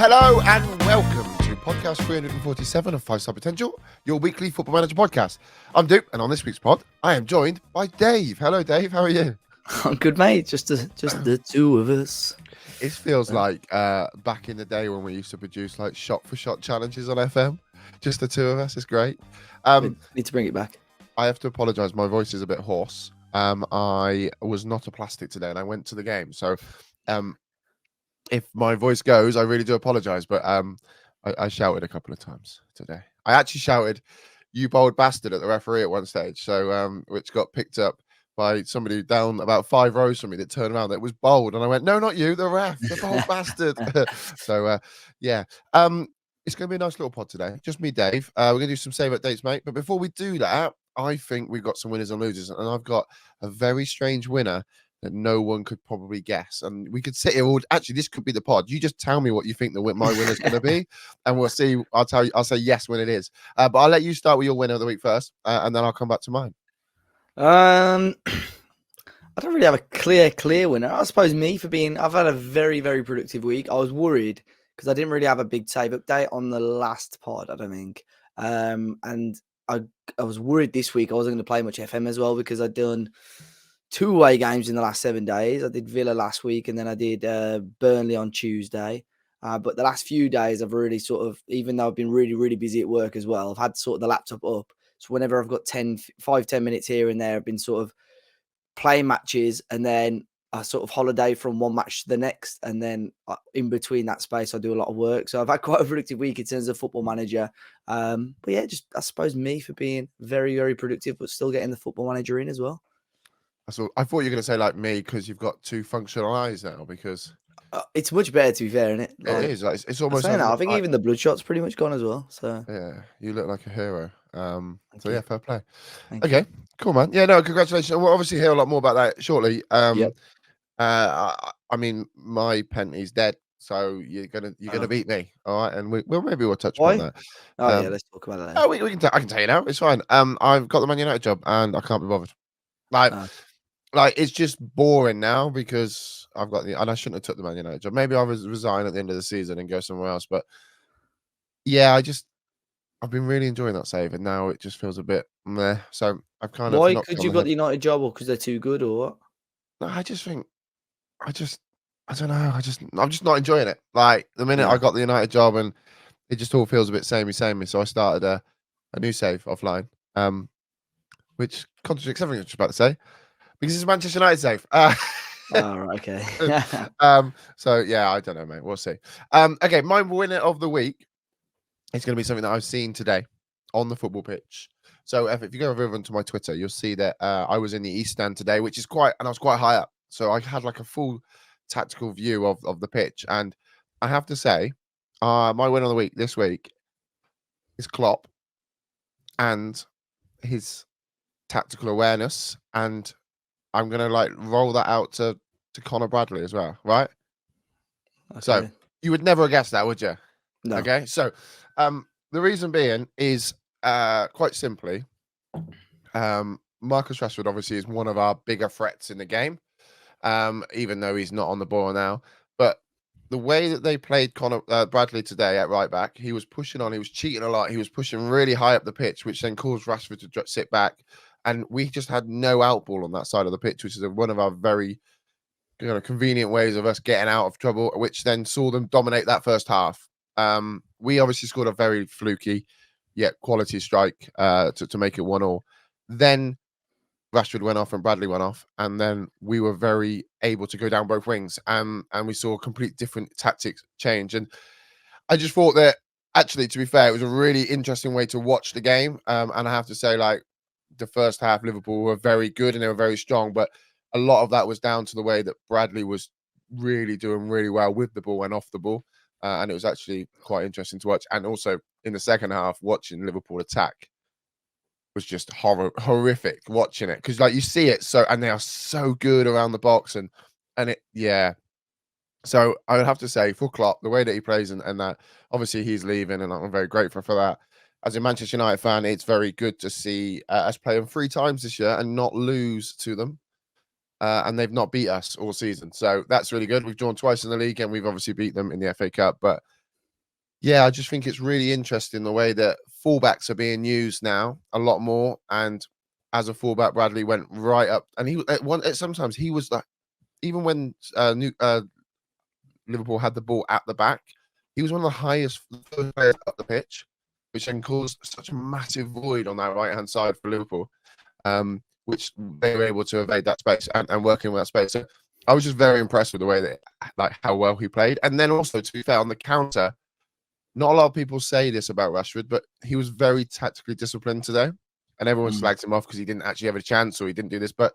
Hello and welcome to podcast 347 of 5 Star Potential, your weekly Football Manager podcast. I'm Doop, and on this week's pod, I am joined by Dave. Hello, Dave. How are you? I'm good, mate. Just the two of us. It feels like back in the day when we used to produce like shot-for-shot challenges on FM. Just the two of us. It's great. Need to bring it back. I have to apologise. My voice is a bit hoarse. I was not a plastic today, and I went to the game. So, if my voice goes, I really do apologise. But I shouted a couple of times today. I actually shouted, "You bold bastard," at the referee at one stage. So, which got picked up by somebody down about 5 rows from me that turned around. That was bold, and I went, "No, not you, the ref, the bold bastard." So, yeah. It's going to be a nice little pod today. Just me, Dave. We're going to do some save updates, mate. But before we do that, I think we've got some winners and losers, and I've got a very strange winner that no one could probably guess. And we could sit here all. Actually, this could be the pod. You just tell me what you think my winner's going to be, and we'll see. I'll tell you. I'll say yes when it is. But I'll let you start with your winner of the week first, and then I'll come back to mine. I don't really have a clear winner. I suppose me for being. I've had a very, very productive week. I was worried because I didn't really have a big save update on the last pod, I don't think. And I was worried this week I wasn't going to play much FM as well because I'd done 2 away games in the last 7 days. I did Villa last week and then I did Burnley on Tuesday. But the last few days I've really sort of, even though I've been really, really busy at work as well, I've had sort of the laptop up. So whenever I've got 10 minutes here and there, I've been sort of playing matches and then I sort of holiday from one match to the next, and then in between that space, I do a lot of work. So I've had quite a productive week in terms of Football Manager. But yeah, just I suppose me for being very, very productive, but still getting the Football Manager in as well. So I thought you were going to say like me because you've got 2 functional eyes now. Because it's much better to be fair, isn't it? Like, it is. Like, it's almost. I think even the bloodshot's pretty much gone as well. So yeah, you look like a hero. So yeah, fair play. Okay, cool, man. Yeah, no, congratulations. We'll obviously hear a lot more about that shortly. Yep. I mean, my penty's dead, so you're gonna beat me, all right? And we'll touch on that. Oh yeah, let's talk about that. Oh, we can. I can tell you now. It's fine. I've got the Man United job, and I can't be bothered. Like it's just boring now because I've got and I shouldn't have took the Man United job. Maybe I was resign at the end of the season and go somewhere else. But yeah, I've been really enjoying that save, and now it just feels a bit meh. So I've kind of. Why? Because you got the United job, or because they're too good, or what? No, I don't know. I'm just not enjoying it. Like the minute I got the United job, and it just all feels a bit samey. So I started a new save offline, which contradicts everything I was about to say, because it's a Manchester United save. Oh, right, okay. So yeah, I don't know, mate. We'll see. Okay, my winner of the week is going to be something that I've seen today on the football pitch. So if you go over onto my Twitter, you'll see that I was in the East Stand today, and I was quite high up. So I had like a full tactical view of the pitch. And I have to say, my winner of the week this week is Klopp and his tactical awareness. And I'm going to like roll that out to Connor Bradley as well, right? Okay. So you would never guess that, would you? No. Okay. So the reason being is quite simply, Marcus Rashford obviously is one of our bigger threats in the game, even though he's not on the ball now. But the way that they played Connor Bradley today at right back, he was pushing on, he was cheating a lot, he was pushing really high up the pitch, which then caused Rashford to sit back. And we just had no outball on that side of the pitch, which is one of our very convenient ways of us getting out of trouble, which then saw them dominate that first half. We obviously scored a very fluky yet quality strike to make it 1-1. Then Rashford went off and Bradley went off, and then we were very able to go down both wings, and we saw a complete different tactics change. And I just thought that actually, to be fair, it was a really interesting way to watch the game. And I have to say, like, the first half, Liverpool were very good and they were very strong, but a lot of that was down to the way that Bradley was really doing really well with the ball and off the ball. And it was actually quite interesting to watch. And also in the second half, watching Liverpool attack was just horrific watching it, because like you see it and they are so good around the box and it, yeah. So I would have to say for Klopp, the way that he plays and that obviously he's leaving, and I'm very grateful for that. As a Manchester United fan, it's very good to see us play them 3 times this year and not lose to them. And they've not beat us all season. So that's really good. We've drawn twice in the league and we've obviously beat them in the FA Cup. But Yeah, I just think it's really interesting the way that fullbacks are being used now a lot more. And as a fullback, Bradley went right up, and he sometimes he was like, even when Liverpool had the ball at the back, he was one of the highest first players up the pitch, which then caused such a massive void on that right hand side for Liverpool, which they were able to evade that space and work in that space. So I was just very impressed with the way that, like, how well he played, and then also, to be fair, on the counter. Not a lot of people say this about Rashford, but he was very tactically disciplined today, and everyone slags him off because he didn't actually have a chance or he didn't do this. But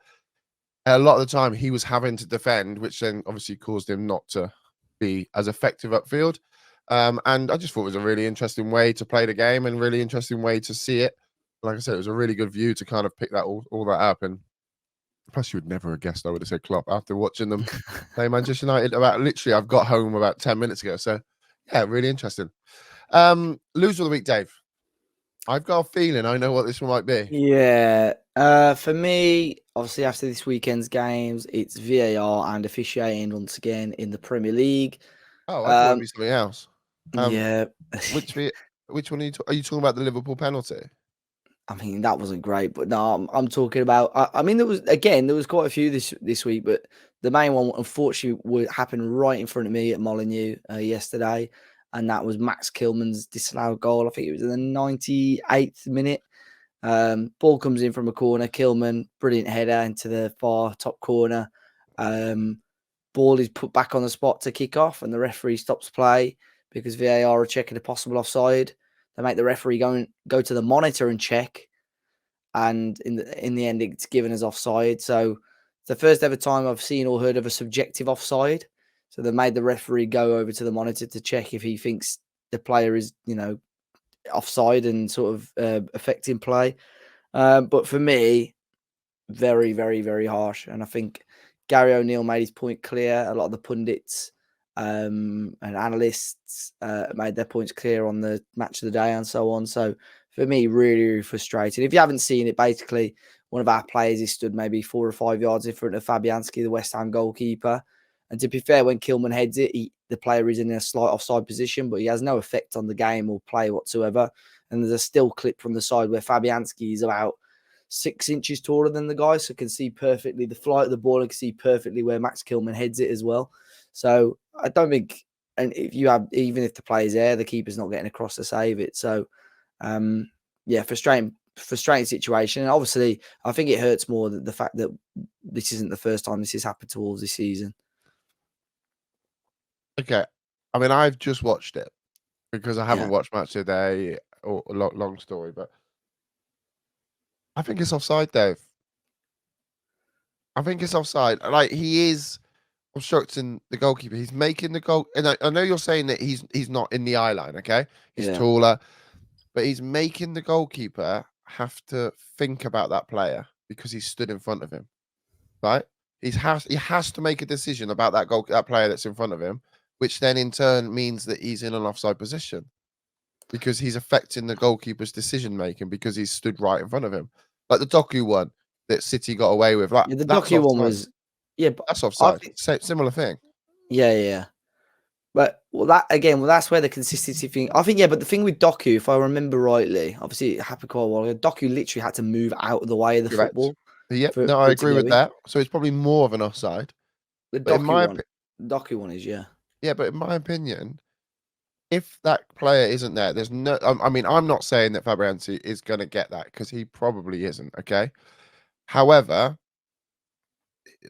a lot of the time, he was having to defend, which then obviously caused him not to be as effective upfield. And I just thought it was a really interesting way to play the game and really interesting way to see it. Like I said, it was a really good view to kind of pick that all that up. And plus, you would never have guessed I would have said Klopp after watching them play Manchester United. About literally, I've got home about 10 minutes ago. So yeah, really interesting. Loser of the week, Dave. I've got a feeling I know what this one might be. Yeah. For me, obviously after this weekend's games, it's VAR and officiating once again in the Premier League. Oh, I thought it'd be something else. Yeah. Which one are you talking about? The Liverpool penalty? I mean, that wasn't great, but no, I'm talking about. I mean, there was quite a few this week, but the main one, unfortunately, happened right in front of me at Molineux yesterday, and that was Max Kilman's disallowed goal. I think it was in the 98th minute. Ball comes in from a corner. Kilman, brilliant header into the far top corner. Ball is put back on the spot to kick off, and the referee stops play because VAR are checking a possible offside. They make the referee go to the monitor and check, and in the end, it's given as offside. So it's the first ever time I've seen or heard of a subjective offside. So they made the referee go over to the monitor to check if he thinks the player is, offside and sort of affecting play. But for me, very, very, very harsh. And I think Gary O'Neill made his point clear. A lot of the pundits and analysts made their points clear on the match of the day and so on. So for me, really, really frustrating. If you haven't seen it, basically, one of our players is stood maybe 4 or 5 yards in front of Fabianski, the West Ham goalkeeper. And to be fair, when Kilman heads it, the player is in a slight offside position, but he has no effect on the game or play whatsoever. And there's a still clip from the side where Fabianski is about 6 inches taller than the guy, so can see perfectly the flight of the ball and can see perfectly where Max Kilman heads it as well. So I don't think, and if you have, even if the player's there, the keeper's not getting across to save it. So yeah, frustrating situation. And obviously, I think it hurts more the fact that this isn't the first time this has happened to Wolves this season. Okay. I mean, I've just watched it because I haven't Yeah. watched Match of the Day or a long story, but I think it's offside, Dave. I think it's offside. Like, he is obstructing the goalkeeper. He's making the goal. And I know you're saying that he's not in the eye line, okay? He's taller, but he's making the goalkeeper have to think about that player because he's stood in front of him, right? He has to make a decision about that player that's in front of him, which then in turn means that he's in an offside position because he's affecting the goalkeeper's decision making because he's stood right in front of him. Like the Doku one that City got away with, like Yeah, the that's Docu one offside. was, but That's I offside. think, Similar thing. yeah. But that's where the consistency thing. I think, yeah, but the thing with Doku, if I remember rightly, obviously it happened quite a while ago. Doku literally had to move out of the way of the Correct. football. Yep. For No, I it to agree go with in. that. So it's probably more of an offside. The But in Doku my one, is, yeah. yeah, but in my opinion, if that player isn't there, there's no. I mean, I'm not saying that Fabianski is going to get that because he probably isn't. Okay. However,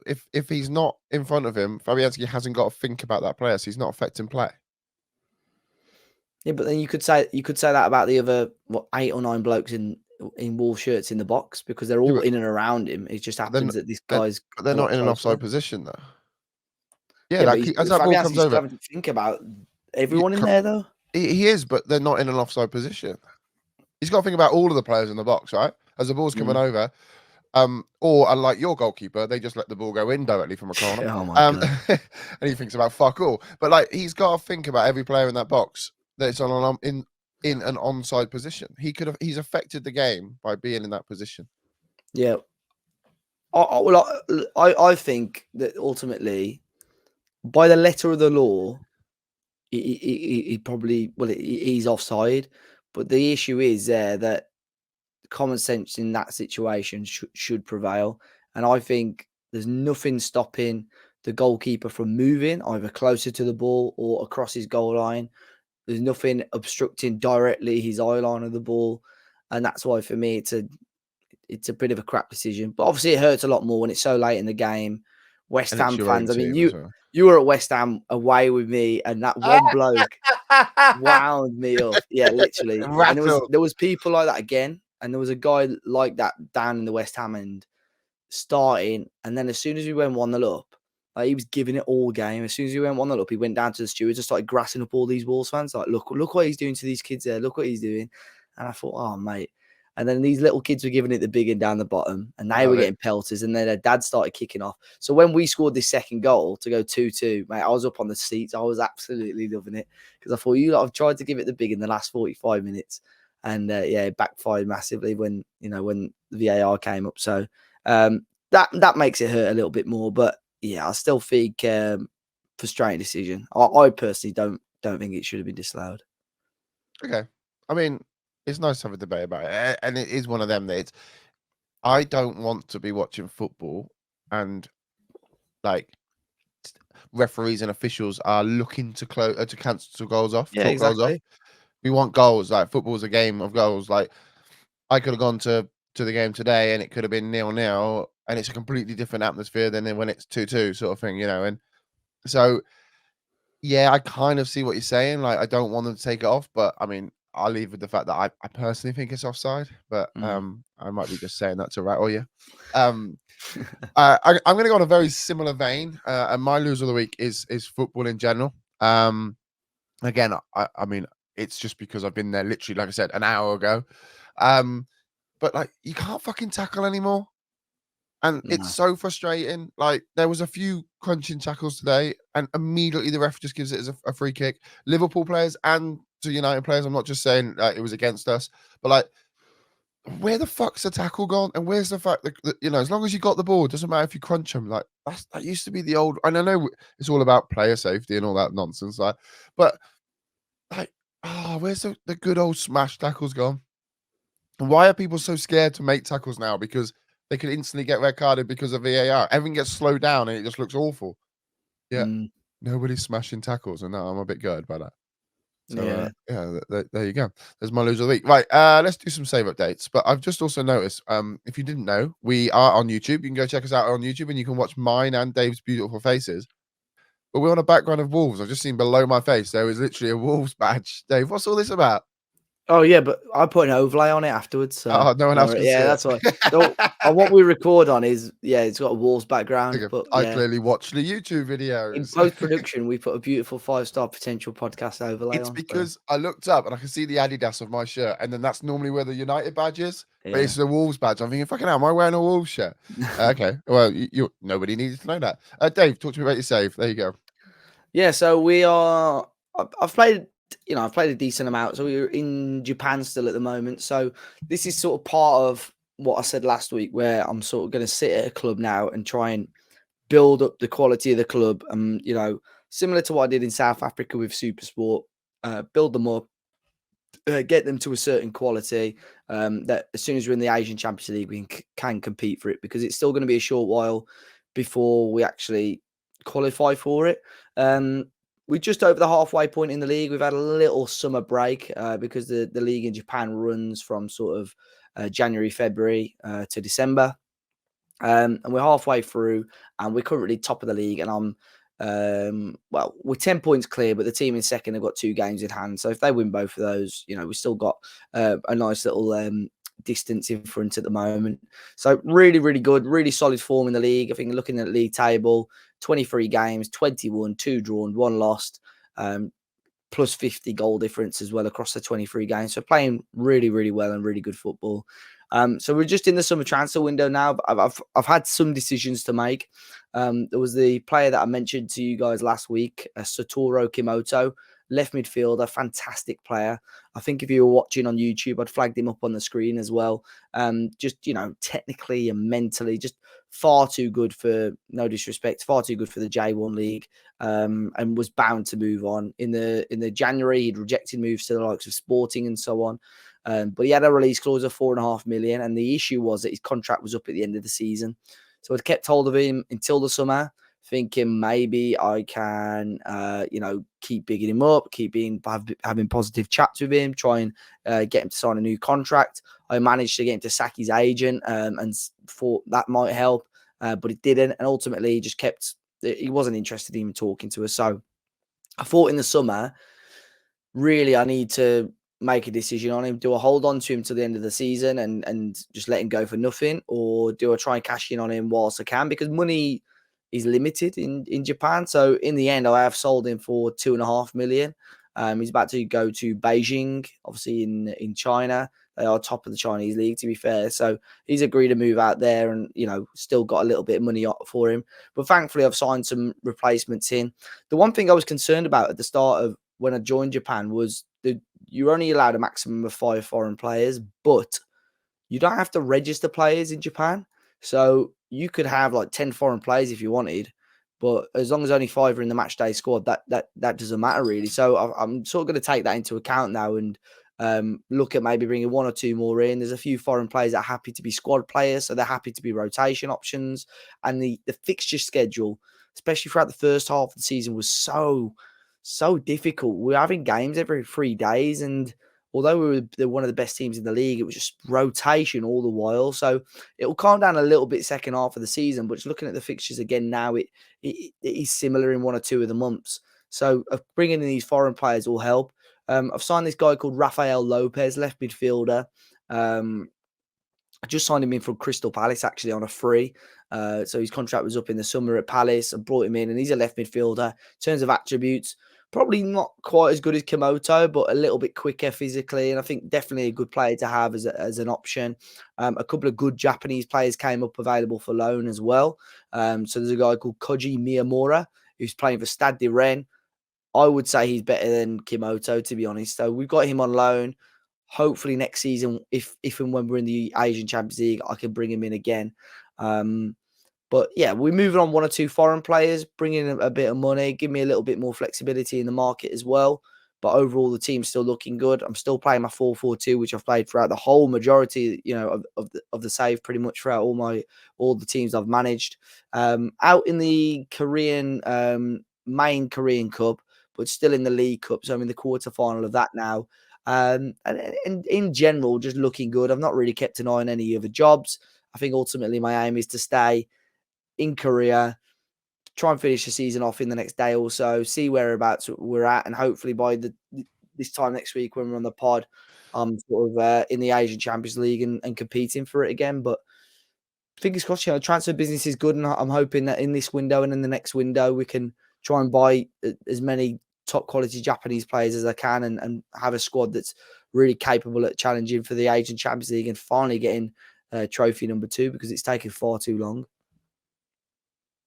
if he's not in front of him, Fabianski hasn't got to think about that player, so he's not affecting play. Yeah, but then you could say that about the other 8 or 9 blokes in Wolves shirts in the box because they're Yeah, all in and around him. It just happens that this guy's they're a not lot in an closer. offside position though. Yeah, Yeah, but as that ball comes Fabianski's still over, having to think about everyone in there though. he is, but they're not in an offside position. He's got to think about all of the players in the box, right? As the ball's coming over, or unlike your goalkeeper, they just let the ball go in directly from a corner. Oh my god! And he thinks about fuck all. But like, he's got to think about every player in that box that it's on in an onside position. He's affected the game by being in that position. Yeah, I think that ultimately, by the letter of the law, he probably he's offside. But the issue is there that common sense in that situation should prevail, and I think there's nothing stopping the goalkeeper from moving either closer to the ball or across his goal line. There's nothing obstructing directly his eye line of the ball, and that's why for me it's a bit of a crap decision. But obviously, it hurts a lot more when it's so late in the game. West And it's Ham your own fans. I mean, team as well. you were at West Ham away with me, and that one bloke wound me up. Yeah, literally. And Rattled. there was people like that again, and there was a guy like that down in the West Ham end starting, and then as soon as we went 1-0 up, like he was giving it all game. As soon as we went 1-0 up, he went down to the stewards and started grassing up all these Wolves fans. Like, look what he's doing to these kids there. Look what he's doing. And I thought, oh mate. And then these little kids were giving it the big one down the bottom, and they were getting pelters, and then their dad started kicking off. So when we scored this second goal to go 2-2, mate, I was up on the seats. I was absolutely loving it because I thought you lot have tried to give it the big in the last 45 minutes, and it backfired massively when the VAR came up. So that makes it hurt a little bit more, but yeah, I still think frustrating decision. I personally don't think it should have been disallowed. Okay, I mean, it's nice to have a debate about it, and it is one of them that I don't want to be watching football and like referees and officials are looking to cancel goals off. Yeah, Goals off. exactly. We want goals. Like football's a game of goals. Like I could have gone to the game today and it could have been 0-0, and it's a completely different atmosphere than when it's 2-2 sort of thing, And so, yeah, I kind of see what you're saying. Like, I don't want them to take it off, but I mean, I'll leave with the fact that I personally think it's offside, but I might be just saying that to rattle you. I'm going to go on a very similar vein, and my loser of the week is football in general. Again, I mean, it's just because I've been there literally, like I said, an hour ago. But like, you can't fucking tackle anymore. And it's so frustrating. Like, there was a few crunching tackles today, and immediately the ref just gives it as a free kick. Liverpool players and to United players, I'm not just saying it was against us, but like, where the fuck's the tackle gone? And where's the fact that as long as you got the ball, it doesn't matter if you crunch them. Like, that used to be the old. And I know it's all about player safety and all that nonsense. Like, but like, where's the good old smash tackles gone? And why are people so scared to make tackles now? Because they could instantly get red carded because of VAR. Everything gets slowed down and it just looks awful. Yeah, nobody's smashing tackles, and I'm a bit gutted by that. So there you go. There's my loser of the week. Right, let's do some save updates. But I've just also noticed, if you didn't know, we are on YouTube. You can go check us out on YouTube, and you can watch mine and Dave's beautiful faces. But we're on a background of wolves. I've just seen below my face there is literally a wolves badge. Dave, what's all this about? Oh yeah, but I put an overlay on it afterwards. So no one else can see it. That's why. So, what we record on is it's got a Wolves background. But I clearly watch the YouTube videos. In post production, we put a beautiful 5-star potential podcast overlay on. It's because I looked up and I can see the Adidas of my shirt, and then that's normally where the United badge is. But it's the Wolves badge. I'm thinking, fucking hell, am I wearing a Wolves shirt? Okay, well, nobody needed to know that. Dave, talk to me about your save. There you go. Yeah, so we are. I've played a decent amount. So we're in Japan still at the moment. So this is sort of part of what I said last week, where I'm sort of going to sit at a club now and try and build up the quality of the club. Similar to what I did in South Africa with Supersport, build them up, get them to a certain quality that as soon as we're in the Asian Champions League, we can compete for it, because it's still going to be a short while before we actually qualify for it. We're just over the halfway point in the league. We've had a little summer break because the league in Japan runs from sort of January, February to December. And we're halfway through, and we're currently top of the league. And we're 10 points clear, but the team in second have got 2 games in hand. So if they win both of those, we've still got a nice little distance in front at the moment. So really, really good, really solid form in the league. I think looking at the league table, 23 games, 21, 2 drawn, 1 lost, plus 50 goal difference as well across the 23 games. So playing really, really well and really good football. So we're just in the summer transfer window now, but I've had some decisions to make. There was the player that I mentioned to you guys last week, Satoru Kimoto. left midfielder, fantastic player. I think if you were watching on YouTube, I'd flagged him up on the screen as well. Just, technically and mentally, just far too good for, no disrespect, far too good for the J1 league, and was bound to move on. In the January, he'd rejected moves to the likes of Sporting and so on. But he had a release clause of 4.5 million, and the issue was that his contract was up at the end of the season. So I'd kept hold of him until the summer, thinking maybe I can, keep bigging him up, having positive chats with him, try and get him to sign a new contract. I managed to get him to sack his agent, and thought that might help, but it didn't. And ultimately, he wasn't interested in even talking to us. So I thought in the summer, really, I need to make a decision on him. Do I hold on to him till the end of the season and just let him go for nothing? Or do I try and cash in on him whilst I can? Because money is limited in Japan. So in the end, I have sold him for 2.5 million. He's about to go to Beijing, obviously in China. They are top of the Chinese league, to be fair. So he's agreed to move out there and, still got a little bit of money for him. But thankfully, I've signed some replacements in. The one thing I was concerned about at the start of when I joined Japan was you're only allowed a maximum of 5 foreign players, but you don't have to register players in Japan. So you could have like 10 foreign players if you wanted, but as long as only 5 are in the match day squad, that doesn't matter really. So I'm sort of going to take that into account now and look at maybe bringing 1 or 2 more in. There's a few foreign players that are happy to be squad players, so they're happy to be rotation options. And the fixture schedule, especially throughout the first half of the season, was so difficult. We're having games every 3 days, and although we were one of the best teams in the league, it was just rotation all the while. So it will calm down a little bit second half of the season. But just looking at the fixtures again now, it is similar in 1 or 2 of the months. So bringing in these foreign players will help. I've signed this guy called Rafael Lopez, left midfielder. I just signed him in from Crystal Palace, actually, on a free. So his contract was up in the summer at Palace. I brought him in, and he's a left midfielder. In terms of attributes, probably not quite as good as Komoto, but a little bit quicker physically. And I think definitely a good player to have as an option. A couple of good Japanese players came up available for loan as well. So there's a guy called Koji Miyamura, who's playing for Stade de Rennes. I would say he's better than Komoto, to be honest. So we've got him on loan. Hopefully next season, if and when we're in the Asian Champions League, I can bring him in again. But yeah, we're moving on 1 or 2 foreign players, bringing in a bit of money, give me a little bit more flexibility in the market as well. But overall, the team's still looking good. I'm still playing my 4-4-2, which I've played throughout the whole majority, of the save, pretty much throughout all the teams I've managed. Out in the Korean main Korean Cup, but still in the League Cup, so I'm in the quarterfinal of that now. And in general, just looking good. I've not really kept an eye on any other jobs. I think ultimately my aim is to stay in Korea, try and finish the season off in the next day or so, see whereabouts we're at, and hopefully by this time next week when we're on the pod, I'm sort of in the Asian Champions League and competing for it again. But fingers crossed, transfer business is good, and I'm hoping that in this window and in the next window we can try and buy as many top quality Japanese players as I can and have a squad that's really capable at challenging for the Asian Champions League and finally getting trophy number 2, because it's taken far too long.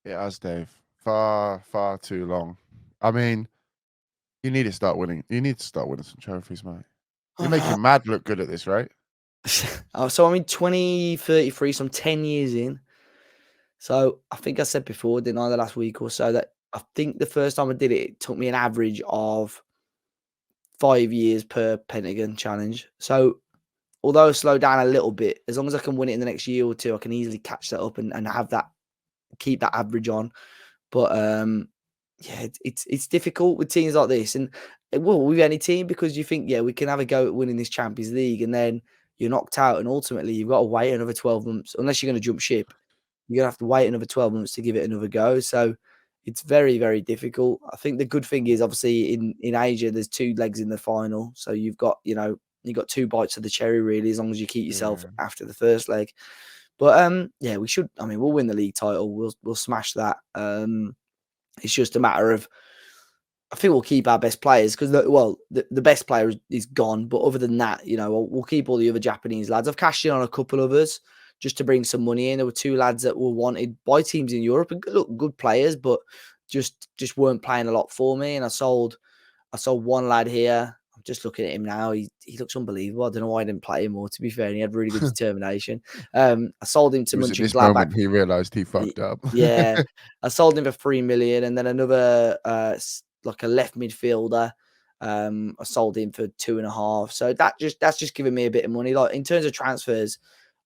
It has, Dave. Far, far too long. I mean, you need to start winning. You need to start winning some trophies, mate. You're making Mad look good at this, right? So I'm in 2033, so I'm 10 years in. So I think I said before, didn't I, the last week or so, that I think the first time I did it, it took me an average of 5 years per Pentagon challenge. So although I slow down a little bit, as long as I can win it in the next year or 2, I can easily catch that up and have that, keep that average on. But yeah, it's difficult with teams like this, and with any team, because you think, yeah, we can have a go at winning this Champions League, and then you're knocked out, and ultimately you've got to wait another 12 months, unless you're going to jump ship. You're going to have to wait another 12 months to give it another go. So it's very, very difficult. I think the good thing is, obviously, in Asia, there's 2 legs in the final. So you've got, you've got 2 bites of the cherry, really, as long as you keep yourself after the first leg. But yeah, we should. I mean, we'll win the league title. We'll smash that. It's just a matter of, I think we'll keep our best players, because the best player is gone. But other than that, we'll keep all the other Japanese lads. I've cashed in on a couple others just to bring some money in. There were 2 lads that were wanted by teams in Europe, and look, good players, but just weren't playing a lot for me. And I sold I saw one lad here. I'm just looking at him now. He looks unbelievable. I don't know why I didn't play him more, to be fair. And he had really good determination. I sold him to It was at this Mönchengladbach. moment he realised he fucked up. Yeah, I sold him for 3 million, and then another like a left midfielder. I sold him for 2.5. So that's just giving me a bit of money. Like in terms of transfers,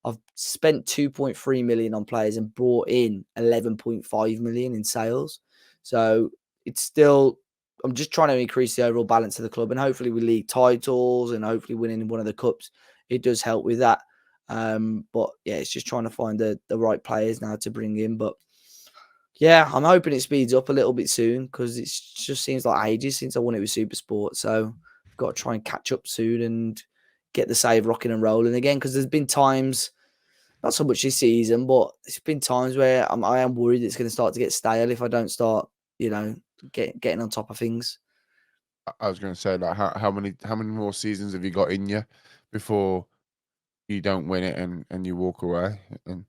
I've spent 2.3 million on players and brought in 11.5 million in sales. So it's still, I'm just trying to increase the overall balance of the club, and hopefully with league titles and hopefully winning one of the cups, it does help with that. But yeah, it's just trying to find the right players now to bring in. But yeah, I'm hoping it speeds up a little bit soon because it just seems like ages since I won it with Super Sport. So I've got to try and catch up soon and get the save rocking and rolling again. Because there's been times, not so much this season, but it's been times where I am worried it's going to start to get stale if I don't start, getting on top of things. I was going to say, like, how many more seasons have you got in you before you don't win it and you walk away? And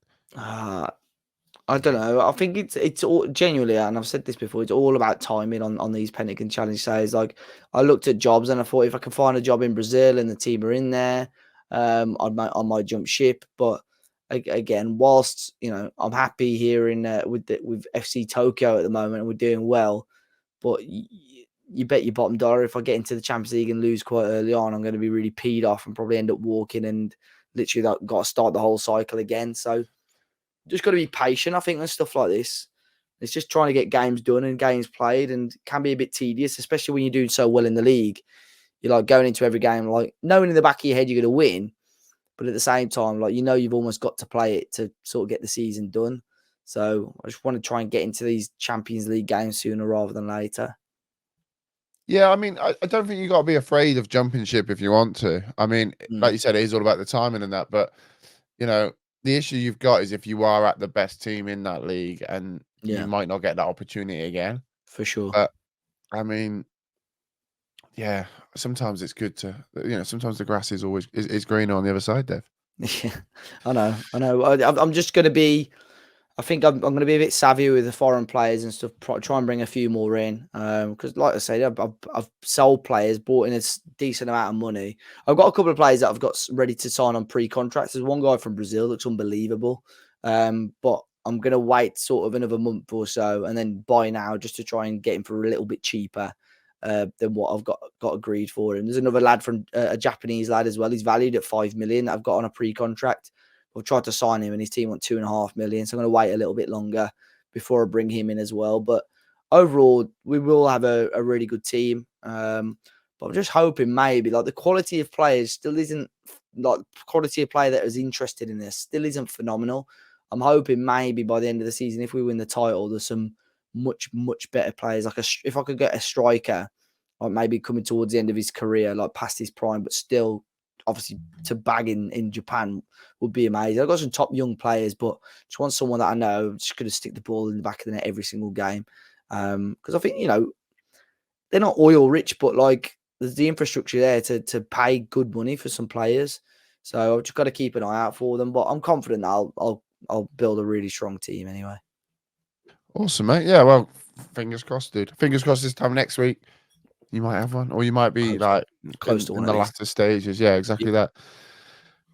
I don't know. I think it's all genuinely, and I've said this before. It's all about timing on these Pelican Challenge days. Like I looked at jobs and I thought if I can find a job in Brazil and the team are in there, I might jump ship. But again, whilst I'm happy here in with FC Tokyo at the moment and we're doing well, but you bet your bottom dollar if I get into the Champions League and lose quite early on, I'm going to be really peed off and probably end up walking and literally got to start the whole cycle again. So just got to be patient, I think, with stuff like this. It's just trying to get games done and games played, and can be a bit tedious, especially when you're doing so well in the league. You're like going into every game, like knowing in the back of your head you're going to win, but at the same time, like you've almost got to play it to sort of get the season done. So I just want to try and get into these Champions League games sooner rather than later. yeah, I mean, I don't think you got to be afraid of jumping ship if you want to. I mean, like you said, it is all about the timing and that, but the issue you've got is if you are at the best team in that league and you Yeah, might not get that opportunity again. for sure. But I mean, yeah, sometimes it's good to, sometimes the grass is always is greener on the other side, Dev. Yeah, I know. I'm just going to be. I think I'm going to be a bit savvy with the foreign players and stuff. Try and bring a few more in because, like I said, I've sold players, bought in a decent amount of money. I've got a couple of players that I've got ready to sign on pre-contracts. There's one guy from Brazil looks unbelievable, but I'm going to wait sort of another month or so and then buy now just to try and get him for a little bit cheaper than what I've got agreed for him. There's another lad from a Japanese lad as well. He's valued at 5 million. I've got on a pre-contract. I've tried to sign him and his team want 2.5 million. So I'm going to wait a little bit longer before I bring him in as well. But overall, we will have a really good team. But I'm just hoping maybe like the quality of players still isn't like quality of player that is interested in this still isn't phenomenal. I'm hoping maybe by the end of the season, if we win the title, there's some much better players. Like if I could get a striker, like maybe coming towards the end of his career, like past his prime, but still obviously to bag in Japan would be amazing. I've got some top young players, but just want someone that I know just going to stick the ball in the back of the net every single game. Because I think, they're not oil rich, but like there's the infrastructure there to pay good money for some players. So I've just got to keep an eye out for them. But I'm confident that I'll build a really strong team anyway. Awesome, mate. Yeah, well, fingers crossed, dude. Fingers crossed this time next week you might have one, or you might be like Close to one in at the least. latter stages. Yeah, exactly that.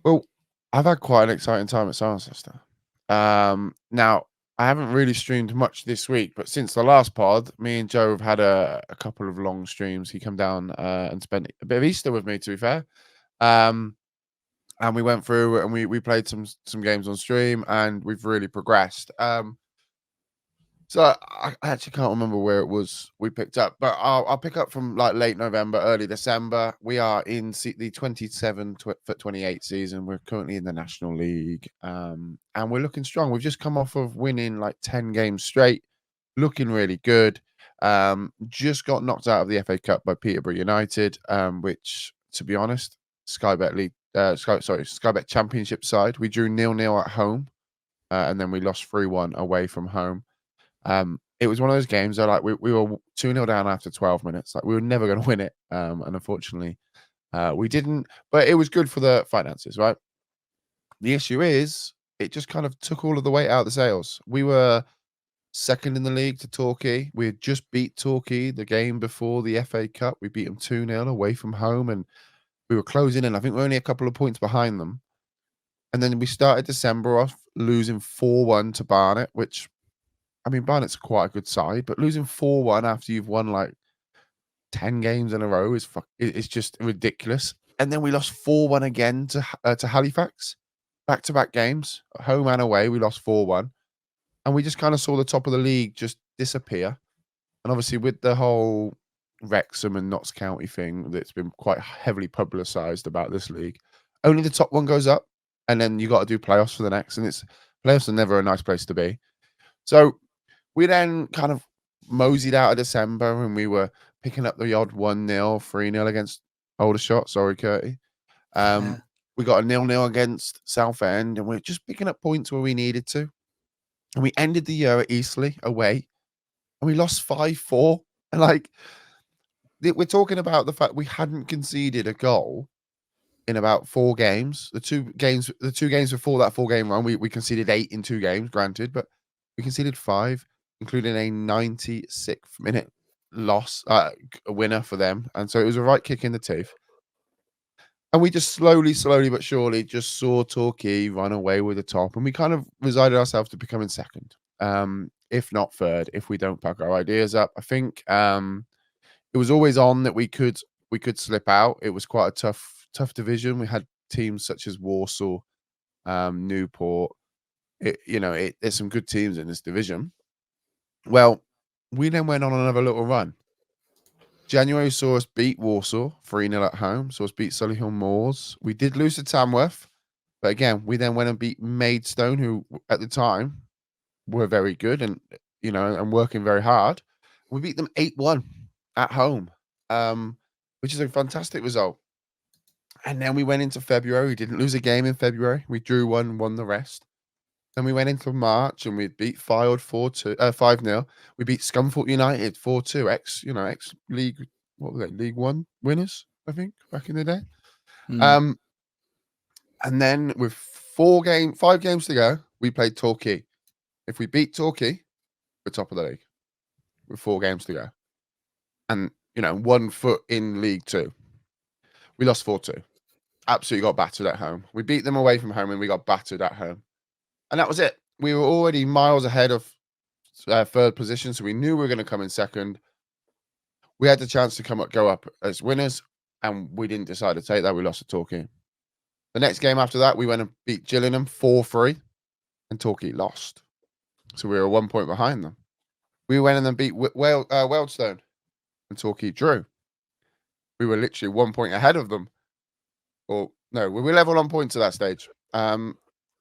Well, I've had quite an exciting time at Sister. Now I haven't really streamed much this week, but since the last pod, me and Joe have had a couple of long streams. He come down and spent a bit of Easter with me, to be fair. And we went through and we played some games on stream, and we've really progressed. So I actually can't remember where it was we picked up, but I'll pick up from like late November, early December. We are in the 27-28 season. We're currently in the National League, and we're looking strong. We've just come off of winning like 10 games straight, looking really good. Just got knocked out of the FA Cup by Peterborough United, which, to be honest, Skybet League, Skybet Championship side. We drew 0-0 at home, and then we lost 3-1 away from home. It was one of those games that like we were 2-0 down after 12 minutes. Like we were never going to win it. And unfortunately, we didn't, but it was good for the finances, right? The issue is it just kind of took all of the weight out of the sails. We were second in the league to Torquay. We had just beat Torquay the game before the FA Cup. We beat them 2-0 away from home, and we were closing in. I think we're only a couple of points behind them. And then we started December off losing 4-1 to Barnet, which, I mean, Barnet's quite a good side, but losing 4-1 after you've won like 10 games in a row is just ridiculous. And then we lost 4-1 again to Halifax. Back-to-back games, home and away, we lost 4-1. And we just kind of saw the top of the league just disappear. And obviously with the whole Wrexham and Notts County thing that's been quite heavily publicised about this league, only the top one goes up, and then you got to do playoffs for the next. And playoffs are never a nice place to be. So we then kind of moseyed out of December, and we were picking up the odd 1-0, 3-0 against Aldershot. Sorry, Curtie. We got a 0-0 against Southend, and we're just picking up points where we needed to. And we ended the year at Eastleigh away, and we lost 5-4. And like, we're talking about the fact we hadn't conceded a goal in about 4 games. The two games before that 4-game run, we conceded 8 in 2 games, granted, but we conceded 5, including a 96th minute loss, a winner for them. And so it was a right kick in the teeth. And we just slowly but surely just saw Torquay run away with the top. And we kind of resigned ourselves to becoming second, if not third, if we don't pack our ideas up. I think it was always on that we could slip out. It was quite a tough division. We had teams such as Warsaw, Newport. There's some good teams in this division. Well, we then went on another little run. January saw us beat Warsaw 3-0 at home. Saw us beat Solihull Moors. We did lose to Tamworth, but again, we then went and beat Maidstone, who at the time were very good and working very hard. We beat them 8-1 at home, which is a fantastic result. And then we went into February. We didn't lose a game in February. We drew one, won the rest. Then we went into March and we beat Fylde 5-0. We beat Scunthorpe United 4-2. Ex league, what were they? League One winners, I think, back in the day. And then with 5 games to go, we played Torquay. If we beat Torquay, we're top of the league with 4 games to go. And 1 foot in League Two. We lost 4-2. Absolutely got battered at home. We beat them away from home and we got battered at home. And that was it. We were already miles ahead of third position, so we knew we were going to come in second. We had the chance to go up as winners, and we didn't decide to take that. We lost to Torquay. The next game after that, we went and beat Gillingham 4-3, and Torquay lost. So we were 1 point behind them. We went and then beat Wealdstone, and Torquay drew. We were literally 1 point ahead of them. Or no, we were level on points at that stage.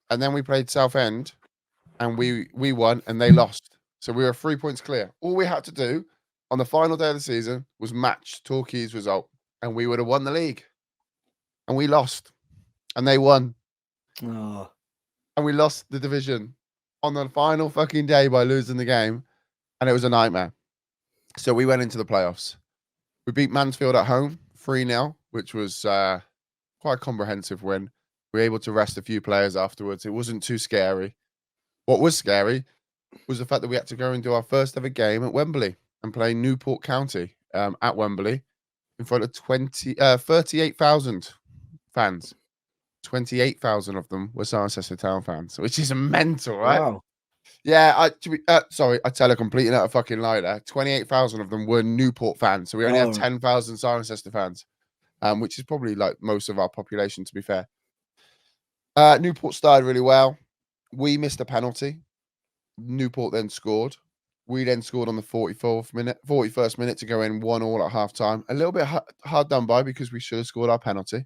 And then we played Southend, and we won, and they lost. So we were 3 points clear. All we had to do on the final day of the season was match Torquay's result, and we would have won the league. And we lost, and they won. Oh. And we lost the division on the final fucking day by losing the game, and it was a nightmare. So we went into the playoffs. We beat Mansfield at home 3-0, which was quite a comprehensive win. We were able to rest a few players afterwards. It wasn't too scary. What was scary was the fact that we had to go and do our first ever game at Wembley and play Newport County at Wembley in front of 38,000 fans. 28,000 of them were Cirencester Town fans, which is mental, right? Wow. Yeah, I tell a complete and utter fucking lie there. 28,000 of them were Newport fans, so we only had 10,000 Cirencester fans, which is probably like most of our population, to be fair. Newport started really well. We missed a penalty. Newport then scored. We then scored on the 41st minute to go in 1-1 at half time. A little bit hard done by because we should have scored our penalty.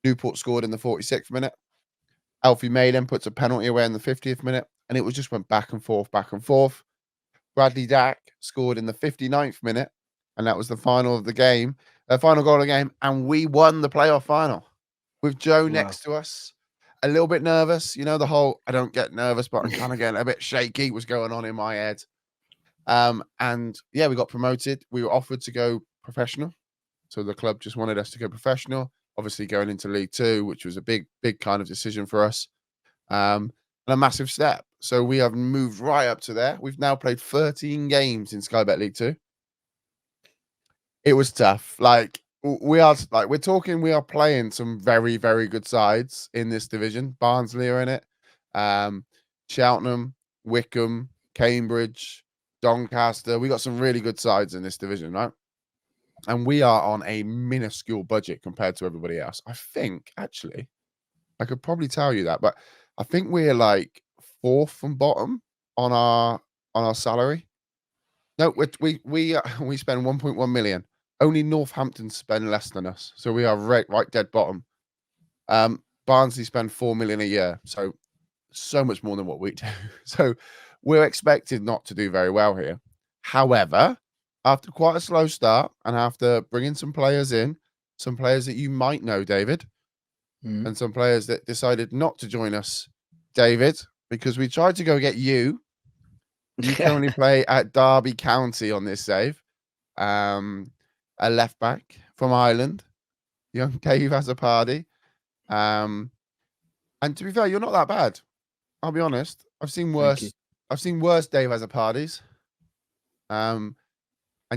Newport scored in the 46th minute. Alfie May then puts a penalty away in the 50th minute, and it just went back and forth. Bradley Dack scored in the 59th minute, and that was the final of the game, final goal of the game, and we won the playoff final with Joe next to us. A little bit nervous, the whole I don't get nervous, but I'm kind of getting a bit shaky was going on in my head. And yeah, we got promoted. We were offered to go professional. So the club just wanted us to go professional, obviously going into League Two, which was a big kind of decision for us. And a massive step. So we have moved right up to there. We've now played 13 games in Sky Bet League 2. It was tough. Like we are we are playing some very, very good sides in this division. Barnsley are in it. Cheltenham, Wickham, Cambridge, Doncaster. We got some really good sides in this division, right? And we are on a minuscule budget compared to everybody else. I think actually, I could probably tell you that, but I think we're like fourth from bottom on our salary. No, we spend 1.1 million. Only Northampton spend less than us, so we are right dead bottom. Barnsley spend 4 million a year, so much more than what we do. So we're expected not to do very well here. However, after quite a slow start and after bringing some players in, some players that you might know, David, and some players that decided not to join us, David, because we tried to go get you. You currently play at Derby County on this save. A left back from Ireland. Young Dave has a party. And to be fair, you're not that bad. I'll be honest. I've seen worse. I've seen worse Dave has a parties. And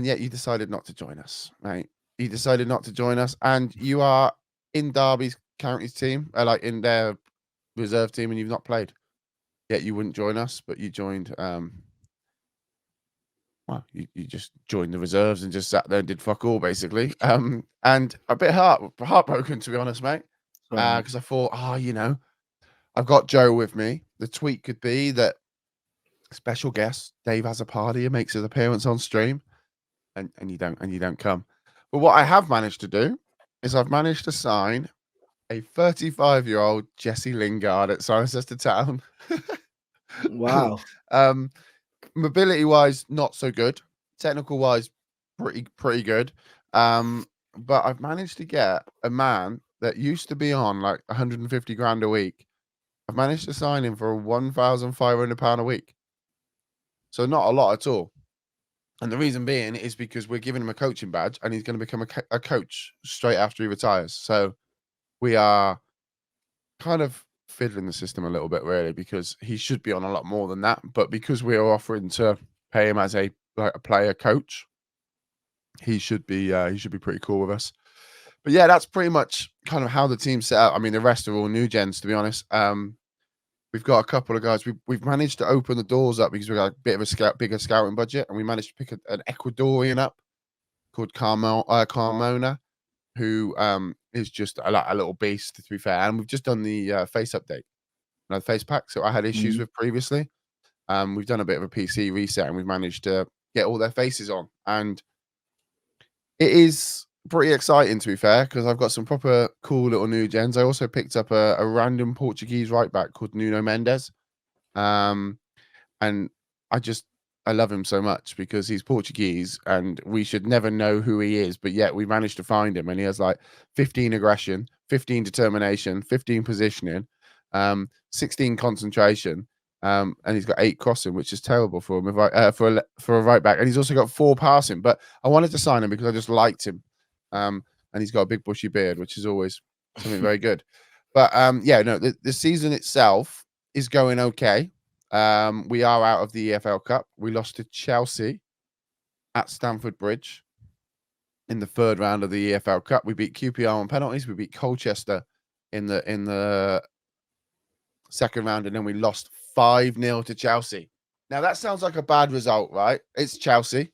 yet you decided not to join us, mate. You decided not to join us, and you are in Derby's County's team, like in their reserve team, and you've not played. Yet you wouldn't join us, but you joined. Well, you just joined the reserves and just sat there and did fuck all, basically. And a bit heartbroken, to be honest, mate. Because I thought, I've got Joe with me. The tweet could be that special guest Dave has a party and makes his appearance on stream, and you don't come. But what I have managed to do is I've managed to sign a 35-year-old Jesse Lingard at Cirencester Town. Wow. Mobility wise, not so good. Technical wise, pretty good. But I've managed to get a man that used to be on like 150 grand a week. I've managed to sign him for £1,500 a week. So not a lot at all. And the reason being is because we're giving him a coaching badge and he's going to become a coach straight after he retires. So we are kind of fiddling the system a little bit, really, because he should be on a lot more than that. But because we are offering to pay him as a player coach, he should be pretty cool with us. But yeah, that's pretty much kind of how the team's set up. I mean, the rest are all new gens, to be honest. We've got a couple of guys. We've managed to open the doors up because we've got a bit of a bigger scouting budget, and we managed to pick an Ecuadorian up called Carmona, who is just a little beast, to be fair. And we've just done the face update, the face pack. So I had issues with previously. We've done a bit of a PC reset, and we've managed to get all their faces on, and it is pretty exciting, to be fair, because I've got some proper cool little new gens. I also picked up a random Portuguese right back called Nuno Mendes. And I love him so much because he's Portuguese and we should never know who he is, but yet we managed to find him, and he has like 15 aggression, 15 determination, 15 positioning, 16 concentration, and he's got 8 crossing, which is terrible for him for a right back. And he's also got 4 passing, but I wanted to sign him because I just liked him. And he's got a big bushy beard, which is always something very good. But the season itself is going okay. We are out of the EFL Cup. We lost to Chelsea at Stamford Bridge in the 3rd round of the EFL Cup. We beat QPR on penalties. We beat Colchester in the 2nd round, and then we lost 5-0 to Chelsea. Now that sounds like a bad result, right? It's Chelsea.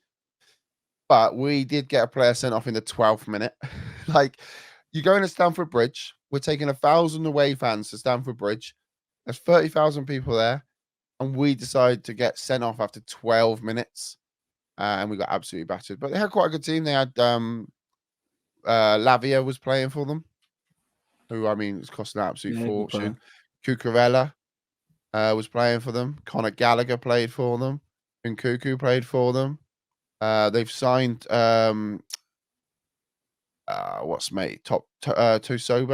But we did get a player sent off in the 12th minute. Like, you're going to Stamford Bridge. We're taking 1,000 away fans to Stamford Bridge. There's 30,000 people there. And we decided to get sent off after 12 minutes. And we got absolutely battered. But they had quite a good team. They had Lavia was playing for them, who, I mean, it's costing an absolute fortune. Cucurella was playing for them. Conor Gallagher played for them. And Cuckoo played for them. They've signed Tusoba,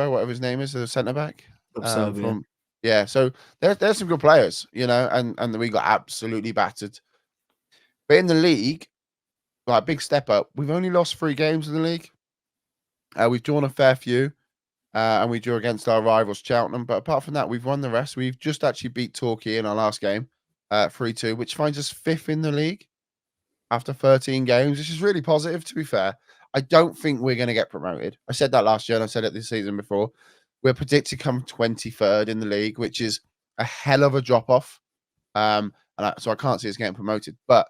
whatever his name is, the centre back. So there's some good players, and we got absolutely battered. But in the league, like big step up. We've only lost 3 games in the league. We've drawn a fair few. and we drew against our rivals Cheltenham. But apart from that, we've won the rest. We've just actually beat Torquay in our last game, 3-2, which finds us 5th in the league after 13 games, which is really positive, to be fair. I don't think we're going to get promoted. I said that last year, and I said it this season before. We're predicted to come 23rd in the league, which is a hell of a drop-off. So I can't see us getting promoted. But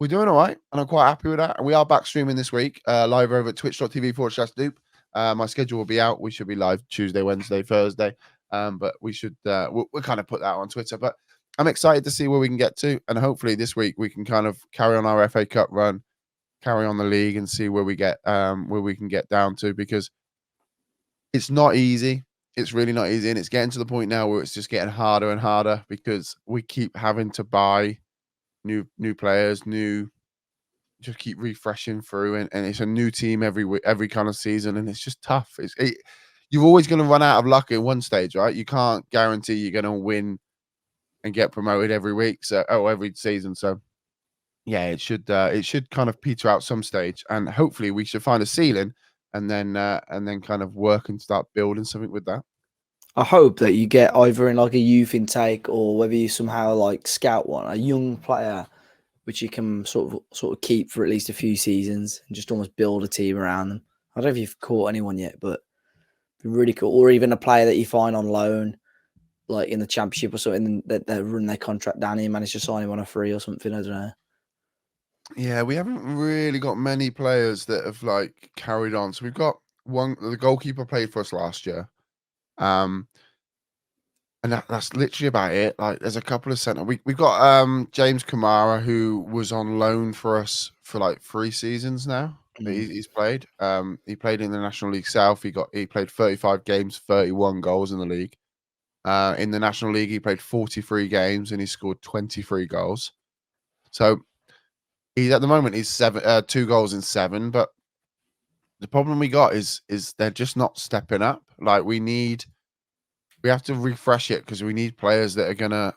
we're doing all right, and I'm quite happy with that. And we are back streaming this week, live over at twitch.tv/Doop. My schedule will be out. We should be live Tuesday, Wednesday, Thursday. But we should we'll kind of put that on Twitter. But I'm excited to see where we can get to, and hopefully this week we can kind of carry on our FA Cup run, carry on the league, and see where we can get down to, because it's not easy. It's really not easy, and it's getting to the point now where it's just getting harder and harder because we keep having to buy new players, just keep refreshing through, and it's a new team every kind of season, and it's just tough. You're always going to run out of luck at one stage, right? You can't guarantee you're going to win and get promoted every week, every season. So yeah, it should kind of peter out some stage, and hopefully we should find a ceiling, and then kind of work and start building something with that. I hope that you get either in like a youth intake, or whether you somehow like scout one, a young player, which you can sort of keep for at least a few seasons and just almost build a team around them. I don't know if you've caught anyone yet, but it'd be really cool. Or even a player that you find on loan, like in the championship or something, that they run their contract down and you manage to sign him on a free or something. I don't know. Yeah, we haven't really got many players that have like carried on. So we've got the goalkeeper played for us last year. And that's literally about it. Like, there's a couple of centre. We've got James Kamara, who was on loan for us for like 3 seasons now. He's played. He played in the National League South. He played 35 games, 31 goals in the league. In the National League, he played 43 games and he scored 23 goals. So he's at the moment he's 2 goals in 7. But the problem we got is they're just not stepping up. Like, we have to refresh it because we need players that are going to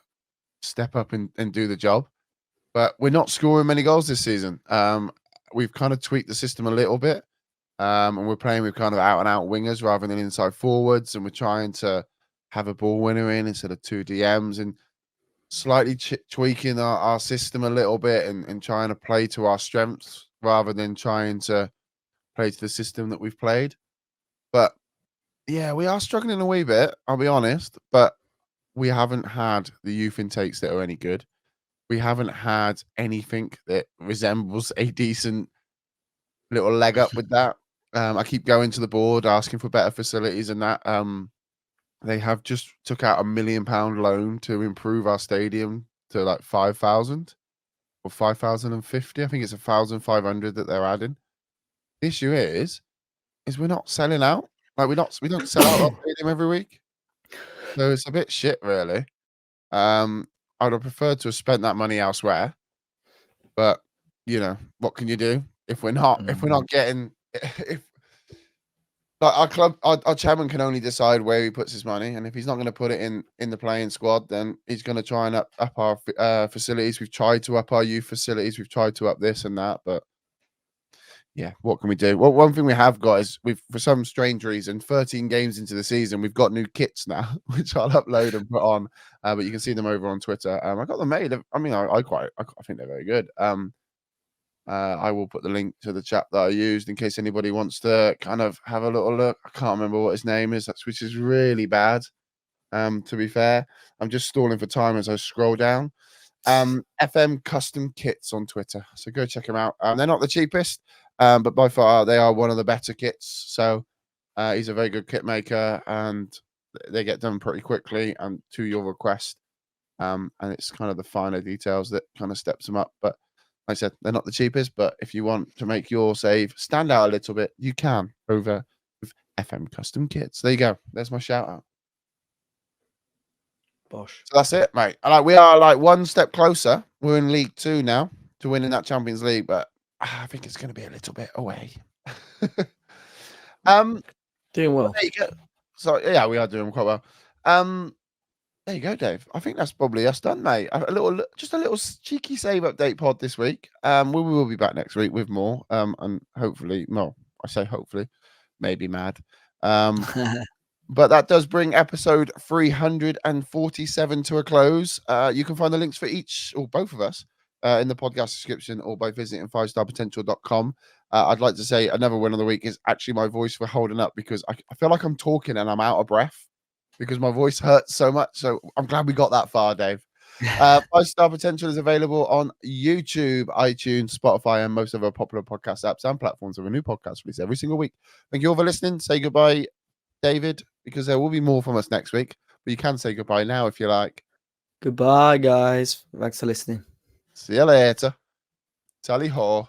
step up and do the job. But we're not scoring many goals this season. We've kind of tweaked the system a little bit. And we're playing with kind of out-and-out wingers rather than inside forwards. And we're trying to have a ball winner in instead of 2 DMs, and slightly tweaking our system a little bit, and trying to play to our strengths rather than trying to play to the system that we've played. But yeah, we are struggling a wee bit, I'll be honest, but we haven't had the youth intakes that are any good. We haven't had anything that resembles a decent little leg up with that. I keep going to the board asking for better facilities and that. They have just took out £1 million loan to improve our stadium to like 5,000 or 5,050. I think it's 1,500 that they're adding. The issue is we're not selling out. Like, we don't sell out our stadium every week, so it's a bit shit, really. I'd have preferred to have spent that money elsewhere, but what can you do if we're not getting if like our club, our chairman can only decide where he puts his money, and if he's not going to put it in the playing squad, then he's going to try and up our facilities. We've tried to up our youth facilities, we've tried to up this and that, but yeah, what can we do? Well, one thing we have got is for some strange reason, 13 games into the season, we've got new kits now, which I'll upload and put on. But you can see them over on Twitter. I got them made. I mean, I think they're very good. I will put the link to the chap that I used in case anybody wants to kind of have a little look. I can't remember what his name is, which is really bad. To be fair, I'm just stalling for time as I scroll down. FM Custom Kits on Twitter, so go check them out. They're not the cheapest, but by far they are one of the better kits. So he's a very good kit maker, and they get done pretty quickly and to your request. And it's kind of the finer details that kind of steps them up. But like I said, they're not the cheapest, but if you want to make your save stand out a little bit, you can over with FM Custom Kits. There you go. There's my shout out. Bosh. So that's it, mate. We are like one step closer. We're in League 2 now to winning that Champions League, but I think it's going to be a little bit away. Doing well. There you go. So yeah, we are doing quite well. There you go, Dave. I think that's probably us done, mate. Just a little cheeky save update pod this week. We will be back next week with more. And hopefully, I say hopefully, maybe mad. But that does bring episode 347 to a close. You can find the links for each or both of us in the podcast description or by visiting 5starpotential.com. I'd like to say another win of the week is actually my voice for holding up, because I feel like I'm talking and I'm out of breath because my voice hurts so much. So I'm glad we got that far, Dave. 5-Star Potential is available on YouTube, iTunes, Spotify, and most of our popular podcast apps and platforms with a new podcast release every single week. Thank you all for listening. Say goodbye, David, because there will be more from us next week. But you can say goodbye now if you like. Goodbye, guys. Thanks for listening. See you later. Tally ho.